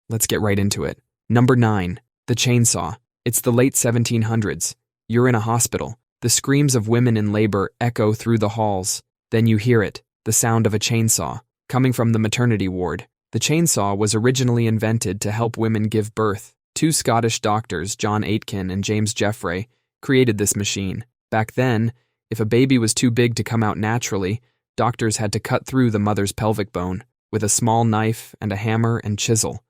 Let's get right into it. Number 9. The chainsaw. It's the late 1700s. You're in a hospital. The screams of women in labor echo through the halls. Then you hear it, the sound of a chainsaw, coming from the maternity ward. The chainsaw was originally invented to help women give birth. Two Scottish doctors, John Aitken and James Jeffrey, created this machine. Back then, if a baby was too big to come out naturally, doctors had to cut through the mother's pelvic bone with a small knife and a hammer and chisel.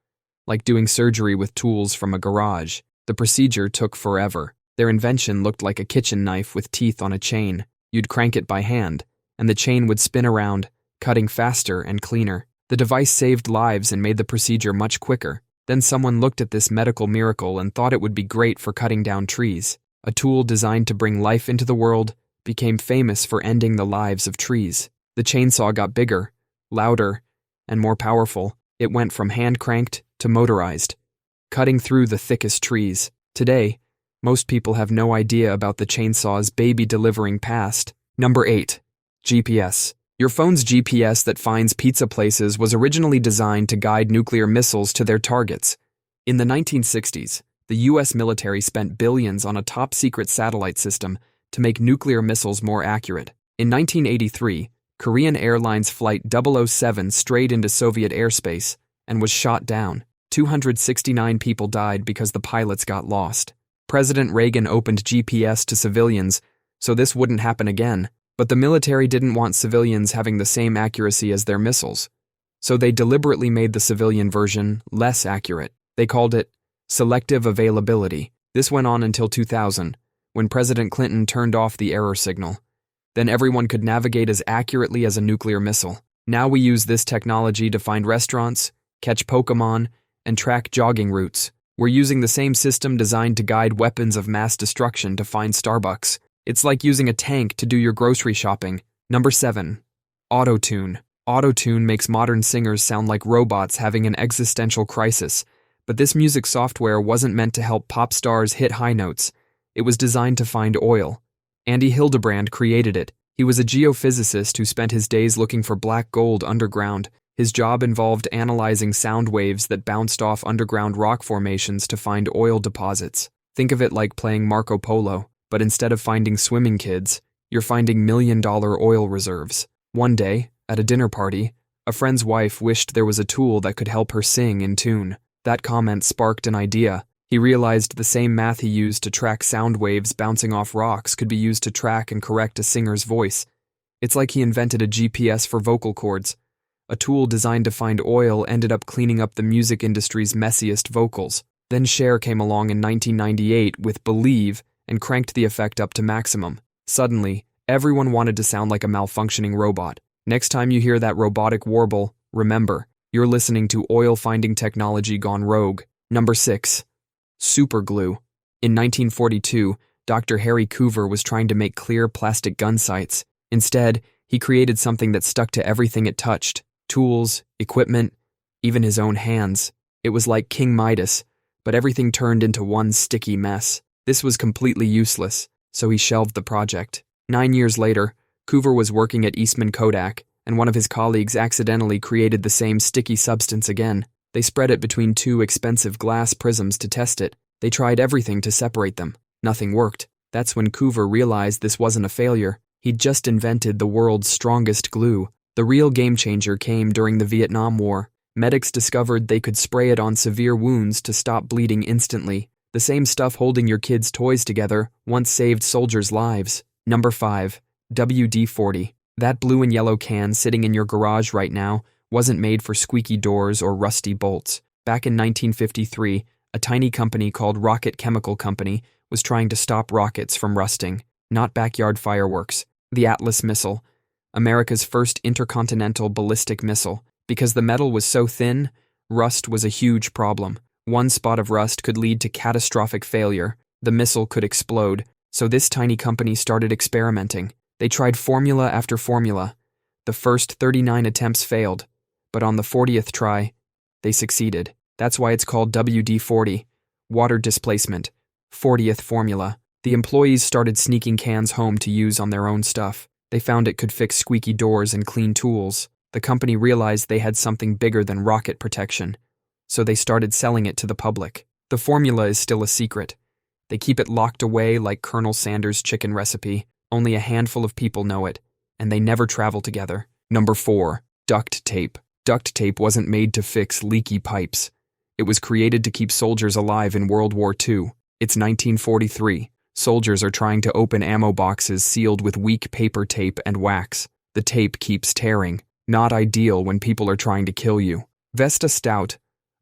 Like doing surgery with tools from a garage, the procedure took forever. Their invention looked like a kitchen knife with teeth on a chain. You'd crank it by hand, and the chain would spin around, cutting faster and cleaner. The device saved lives and made the procedure much quicker. Then someone looked at this medical miracle and thought it would be great for cutting down trees. A tool designed to bring life into the world became famous for ending the lives of trees. The chainsaw got bigger, louder, and more powerful. It went from hand-cranked to motorized, cutting through the thickest trees. Today, most people have no idea about the chainsaw's baby-delivering past. Number 8. GPS. Your phone's GPS that finds pizza places was originally designed to guide nuclear missiles to their targets. In the 1960s, the U.S. military spent billions on a top-secret satellite system to make nuclear missiles more accurate. In 1983, Korean Airlines Flight 007 strayed into Soviet airspace and was shot down. 269 people died because the pilots got lost. President Reagan opened GPS to civilians, so this wouldn't happen again. But the military didn't want civilians having the same accuracy as their missiles, so they deliberately made the civilian version less accurate. They called it selective availability. This went on until 2000, when President Clinton turned off the error signal. Then everyone could navigate as accurately as a nuclear missile. Now we use this technology to find restaurants, catch Pokémon, and track jogging routes. We're using the same system designed to guide weapons of mass destruction to find Starbucks. It's like using a tank to do your grocery shopping. Number 7. Auto-tune. Auto-tune makes modern singers sound like robots having an existential crisis. But this music software wasn't meant to help pop stars hit high notes. It was designed to find oil. Andy Hildebrand created it. He was a geophysicist who spent his days looking for black gold underground. His job involved analyzing sound waves that bounced off underground rock formations to find oil deposits. Think of it like playing Marco Polo. But instead of finding swimming kids, you're finding million-dollar oil reserves. One day, at a dinner party, a friend's wife wished there was a tool that could help her sing in tune. That comment sparked an idea. He realized the same math he used to track sound waves bouncing off rocks could be used to track and correct a singer's voice. It's like he invented a GPS for vocal cords. A tool designed to find oil ended up cleaning up the music industry's messiest vocals. Then Cher came along in 1998 with Believe, and cranked the effect up to maximum. Suddenly, everyone wanted to sound like a malfunctioning robot. Next time you hear that robotic warble, remember, you're listening to oil-finding technology gone rogue. Number 6. Superglue. In 1942, Dr. Harry Coover was trying to make clear plastic gun sights. Instead, he created something that stuck to everything it touched. Tools, equipment, even his own hands. It was like King Midas, but everything turned into one sticky mess. This was completely useless, so he shelved the project. 9 years later, Coover was working at Eastman Kodak, and one of his colleagues accidentally created the same sticky substance again. They spread it between two expensive glass prisms to test it. They tried everything to separate them. Nothing worked. That's when Coover realized this wasn't a failure. He'd just invented the world's strongest glue. The real game changer came during the Vietnam War. Medics discovered they could spray it on severe wounds to stop bleeding instantly. The same stuff holding your kids' toys together once saved soldiers' lives. Number 5. WD-40. That blue and yellow can sitting in your garage right now wasn't made for squeaky doors or rusty bolts. Back in 1953, a tiny company called Rocket Chemical Company was trying to stop rockets from rusting, not backyard fireworks. The Atlas missile, America's first intercontinental ballistic missile. Because the metal was so thin, rust was a huge problem. One spot of rust could lead to catastrophic failure. The missile could explode, so this tiny company started experimenting. They tried formula after formula. The first 39 attempts failed, but on the 40th try, they succeeded. That's why it's called WD-40, water displacement, 40th formula. The employees started sneaking cans home to use on their own stuff. They found it could fix squeaky doors and clean tools. The company realized they had something bigger than rocket protection. so they started selling it to the public. The formula is still a secret. They keep it locked away like Colonel Sanders' chicken recipe. Only a handful of people know it, and they never travel together. Number 4. Duct tape. Duct tape wasn't made to fix leaky pipes. It was created to keep soldiers alive in World War II. It's 1943. Soldiers are trying to open ammo boxes sealed with weak paper tape and wax. The tape keeps tearing. Not ideal when people are trying to kill you. Vesta Stout,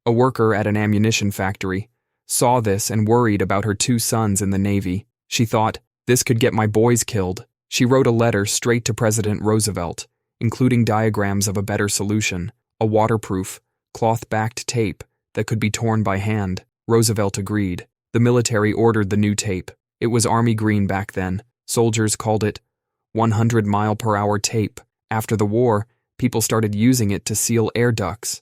a worker at an ammunition factory, saw this and worried about her 2 sons in the Navy. She thought, "This could get my boys killed." She wrote a letter straight to President Roosevelt, including diagrams of a better solution, a waterproof, cloth-backed tape that could be torn by hand. Roosevelt agreed. The military ordered the new tape. It was army green back then. Soldiers called it 100-mile-per-hour tape. After the war, people started using it to seal air ducts.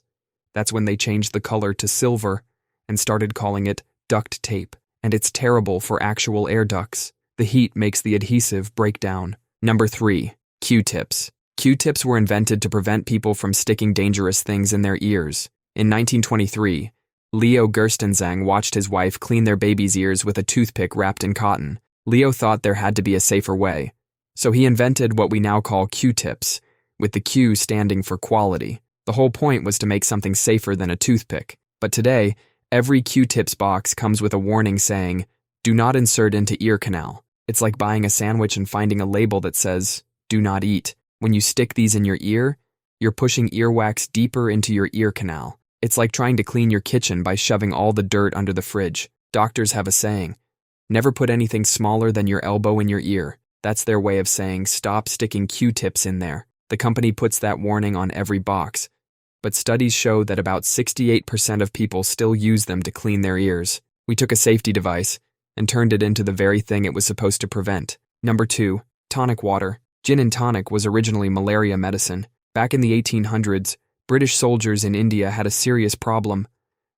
That's when they changed the color to silver and started calling it duct tape. And it's terrible for actual air ducts. The heat makes the adhesive break down. Number 3. Q-tips. Q-tips were invented to prevent people from sticking dangerous things in their ears. In 1923, Leo Gerstenzang watched his wife clean their baby's ears with a toothpick wrapped in cotton. Leo thought there had to be a safer way, so he invented what we now call Q-tips, with the Q standing for quality. The whole point was to make something safer than a toothpick. But today, every Q-tips box comes with a warning saying, "Do not insert into ear canal." It's like buying a sandwich and finding a label that says, "Do not eat." When you stick these in your ear, you're pushing earwax deeper into your ear canal. It's like trying to clean your kitchen by shoving all the dirt under the fridge. Doctors have a saying, "Never put anything smaller than your elbow in your ear." That's their way of saying, stop sticking Q-tips in there. The company puts that warning on every box, but studies show that about 68% of people still use them to clean their ears. We took a safety device and turned it into the very thing it was supposed to prevent. Number 2. Tonic water. Gin and tonic was originally malaria medicine. Back in the 1800s, British soldiers in India had a serious problem.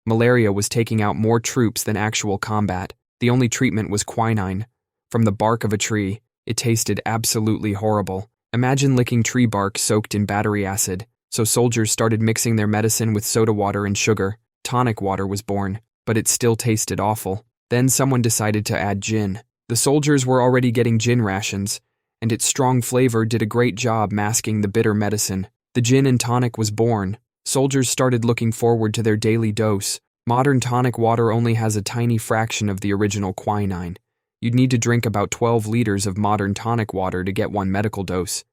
Malaria was taking out more troops than actual combat. The only treatment was quinine, from the bark of a tree. It tasted absolutely horrible. Imagine licking tree bark soaked in battery acid. So soldiers started mixing their medicine with soda water and sugar. Tonic water was born, but it still tasted awful. Then someone decided to add gin. The soldiers were already getting gin rations, and its strong flavor did a great job masking the bitter medicine. The gin and tonic was born. Soldiers started looking forward to their daily dose. Modern tonic water only has a tiny fraction of the original quinine. You'd need to drink about 12 liters of modern tonic water to get one medical dose.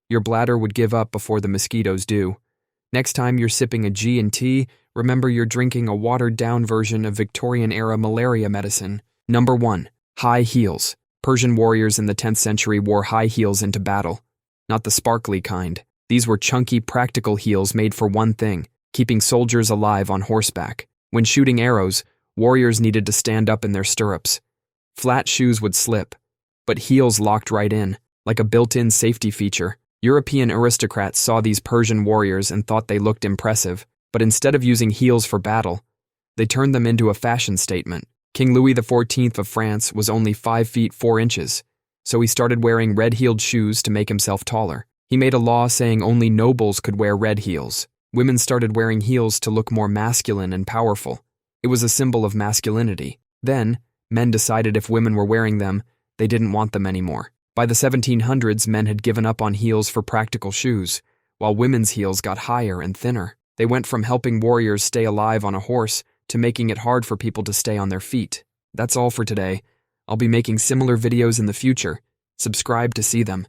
Your bladder would give up before the mosquitoes do. Next time you're sipping a G&T, remember you're drinking a watered-down version of Victorian-era malaria medicine. Number 1. High heels. Persian warriors in the 10th century wore high heels into battle. Not the sparkly kind. These were chunky, practical heels made for one thing, keeping soldiers alive on horseback. When shooting arrows, warriors needed to stand up in their stirrups. Flat shoes would slip, but heels locked right in, like a built-in safety feature. European aristocrats saw these Persian warriors and thought they looked impressive, but instead of using heels for battle, they turned them into a fashion statement. King Louis XIV of France was only 5 feet 4 inches, so he started wearing red-heeled shoes to make himself taller. He made a law saying only nobles could wear red heels. Women started wearing heels to look more masculine and powerful. It was a symbol of masculinity. Then, men decided if women were wearing them, they didn't want them anymore. By the 1700s, men had given up on heels for practical shoes, while women's heels got higher and thinner. They went from helping warriors stay alive on a horse to making it hard for people to stay on their feet. That's all for today. I'll be making similar videos in the future. Subscribe to see them.